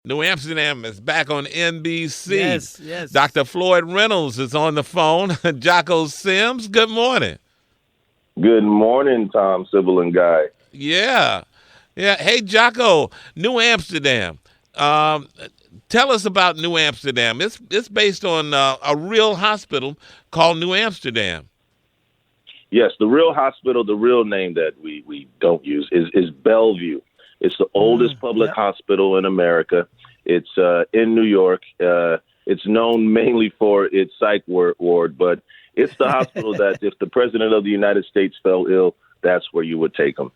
New Amsterdam is back on NBC. Yes, yes. Dr. Floyd Reynolds is on the phone. Jocko Sims, good morning. Good morning, Tom, Sybil, and Guy. Yeah. Yeah. Hey, Jocko, New Amsterdam. Um, Tell us about New Amsterdam. It's based on a real hospital called New Amsterdam. Yes, the real hospital, the real name that we don't use is Bellevue. It's the oldest public Yep. hospital in America. It's in New York. It's known mainly for its psych ward, but it's the hospital that if the president of the United States fell ill, that's where you would take him.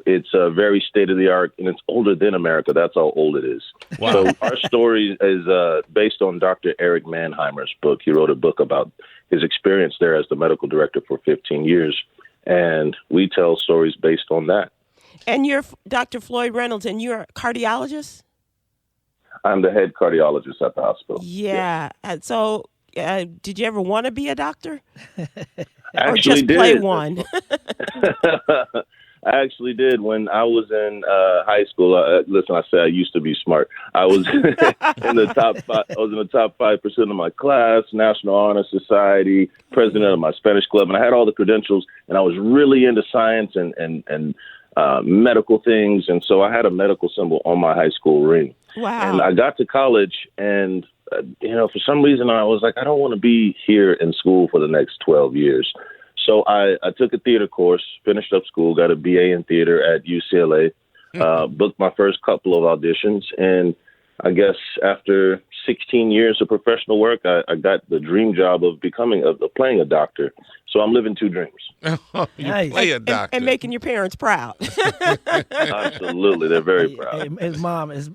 It's very state of the art, and it's older than America. That's how old it is. Wow. So our story is based on Dr. Eric Mannheimer's book. He wrote a book about his experience there as the medical director for 15 years, and we tell stories based on that. And you're Dr. Floyd Reynolds, and you're a cardiologist? I'm the head cardiologist at the hospital. Yeah. And so, did you ever want to be a doctor? I Or actually just play did. one? I actually did when I was in high school. Listen, I said I used to be smart. I was in the top five. I was in the top 5% of my class, National Honor Society, president of my Spanish club, and I had all the credentials. And I was really into science and medical things, and so I had a medical symbol on my high school ring. Wow. And I got to college, and for some reason, I was like, I don't want to be here in school for the next 12 years. So I took a theater course, finished up school, got a BA in theater at UCLA, booked my first couple of auditions, and I guess after 16 years of professional work, I got the dream job of playing a doctor. So I'm living two dreams. You Nice. play a and, doctor. and making your parents proud. Absolutely, they're very proud. His mom is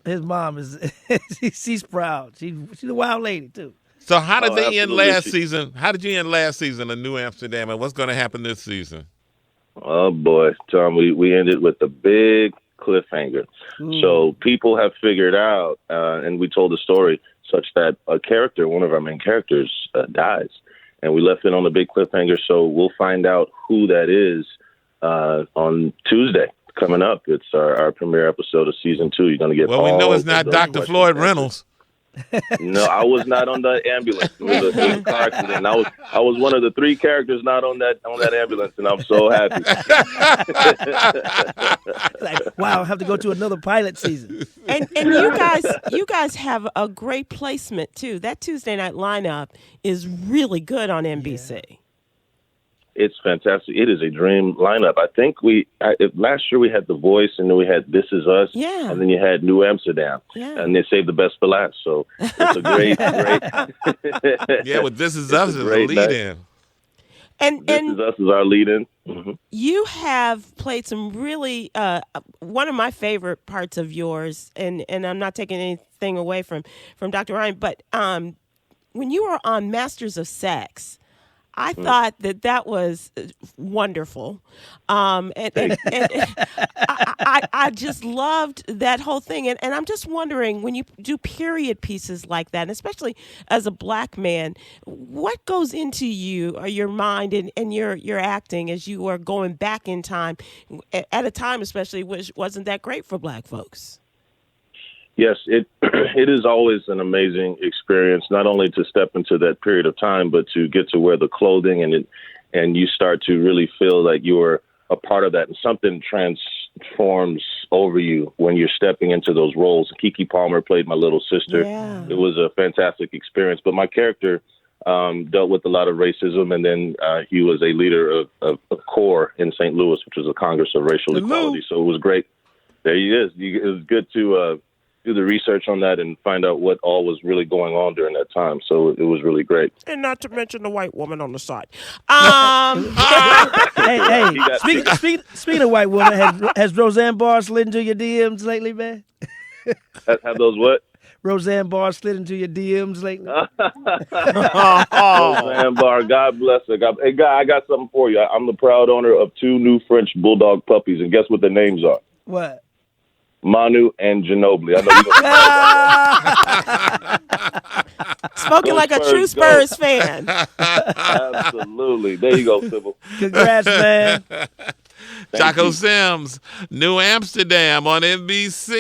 she's proud. She's a wild lady too. So how did they end absolutely. last season? How did you end last season in New Amsterdam, and what's going to happen this season? Oh boy, Tom, we ended with a big cliffhanger. So people have figured out, and we told the story such that a character, one of our main characters, dies, and we left it on a big cliffhanger. So we'll find out who that is on Tuesday coming up. It's our premiere episode of season 2. You're going to get. Well, we know all it's not of those Dr. questions Floyd answered. Reynolds. No, I was not on the ambulance. It was a car accident. I was one of the 3 characters not on that ambulance, and I'm so happy. Like, wow, I have to go to another pilot season. and you guys have a great placement too. That Tuesday night lineup is really good on NBC. It's fantastic. It is a dream lineup. I think last year we had The Voice, and then we had This Is Us, Yeah. and then you had New Amsterdam, Yeah. and they saved the best for last. So it's a great. Yeah, but This Is It's Us a is a great lead night. in. And This Is Us is our lead-in. Mm-hmm. you have played some really one of my favorite parts of yours, and I'm not taking anything away from Dr. Ryan, but when you were on Masters of Sex, I thought that was wonderful, and I just loved that whole thing, and I'm just wondering, when you do period pieces like that, and especially as a black man, what goes into you or your mind and your acting as you are going back in time at a time especially which wasn't that great for black folks? Yes, it is always an amazing experience, not only to step into that period of time, but to get to wear the clothing and you start to really feel like you're a part of that, and something transforms over you when you're stepping into those roles. Keke Palmer played my little sister. Yeah. It was a fantastic experience, but my character dealt with a lot of racism, and then he was a leader of CORE in St. Louis, which was a Congress of Racial Equality. So it was great. There he is. It was good to do the research on that and find out what all was really going on during that time. So it was really great. And not to mention the white woman on the side. Hey, speaking of white woman, has Roseanne Barr slid into your DMs lately, man? Have those what? Roseanne Barr slid into your DMs lately? Roseanne Barr, God bless her. Hey, Guy, I got something for you. I'm the proud owner of 2 new French bulldog puppies, and guess what their names are? What? Manu and Ginobili. I know you Spoken Go like a Spurs, true go. Spurs fan. Absolutely. There you go, Sybil. Congrats, man. Jocko you. Sims, New Amsterdam on NBC.